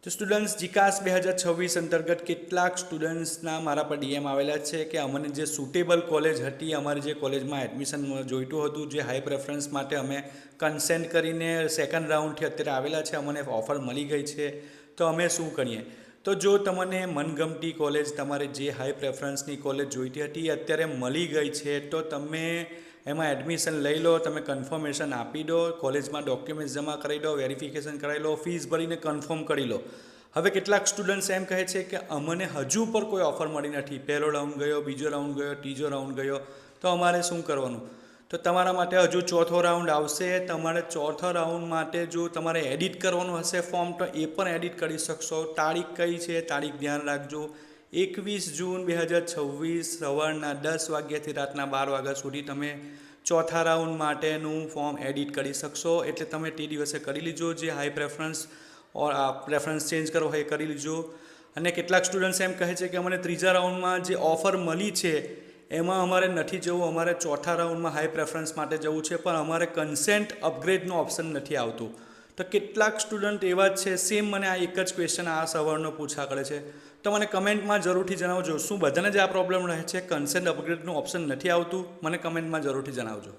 તો સ્ટુડન્ટ્સ જીકાસ 2026 અંતર્ગત કેટલાક સ્ટુડન્ટ્સના મારા પર ડીએમ આવેલા છે કે અમને જે સુટેબલ કોલેજ હતી, અમારી જે કોલેજમાં એડમિશન જોઈતું હતું, જે હાઈ પ્રેફરન્સ માટે અમે કન્સેન્ટ કરીને સેકન્ડ રાઉન્ડથી અત્યારે આવેલા છે, અમને ઓફર મળી ગઈ છે, તો અમે શું કરીએ? તો જો તમને મનગમતી કોલેજ, તમારે જે હાઈ પ્રેફરન્સની કોલેજ જોઈતી હતી એ અત્યારે મળી ગઈ છે, તો તમે એમાં એડમિશન લઈ લો, તમે કન્ફર્મેશન આપી દો, કોલેજમાં ડોક્યુમેન્ટ્સ જમા કરાવી દો, વેરિફિકેશન કરાવી લો, ફીસ ભરીને કન્ફર્મ કરી લો. હવે કેટલાક સ્ટુડન્ટ્સ એમ કહે છે કે અમને હજુ પર કોઈ ઓફર મળી નથી, પહેલો રાઉન્ડ ગયો, બીજો રાઉન્ડ ગયો, ત્રીજો રાઉન્ડ ગયો, તો અમારે શું કરવાનું? તો તમારા માટે હજુ ચોથો રાઉન્ડ આવશે. તમારે ચોથા રાઉન્ડ માટે જો તમારે એડિટ કરવાનું હશે ફોર્મ, તો એ પણ એડિટ કરી શકશો. તારીખ કઈ છે? તારીખ ધ્યાન રાખજો, 21 જૂન 2026 સવારના 10 વાગ્યાથી રાતના 12 વાગ્યા સુધી તમે ચોથા રાઉન્ડ માટેનું ફોર્મ એડિટ કરી શકશો. એટલે તમે તે દિવસે કરી લીજો. જે હાઈ પ્રેફરન્સ પ્રેફરન્સ ચેન્જ કરવો હોય એ કરી લીજો. અને કેટલાક સ્ટુડન્ટ્સ એમ કહે છે કે અમને ત્રીજા રાઉન્ડમાં જે ઓફર મળી છે એમાં અમારે નથી જવું, અમારે ચોથા રાઉન્ડમાં હાઈ પ્રેફરન્સ માટે જવું છે, પણ અમારે કન્સેન્ટ અપગ્રેડનું ઓપ્શન નથી આવતું. તો કેટલાક સ્ટુડન્ટ એવા જ છે, સેમ મને આ એક જ ક્વેશ્ચન આ સવારનો પૂછા કરે છે. તો મને કમેન્ટમાં જરૂરથી જણાવજો, શું બધાને જ આ પ્રોબ્લેમ રહે છે, કન્સેન્ટ અપગ્રેડનું ઓપ્શન નથી આવતું? મને કમેન્ટમાં જરૂરથી જણાવજો.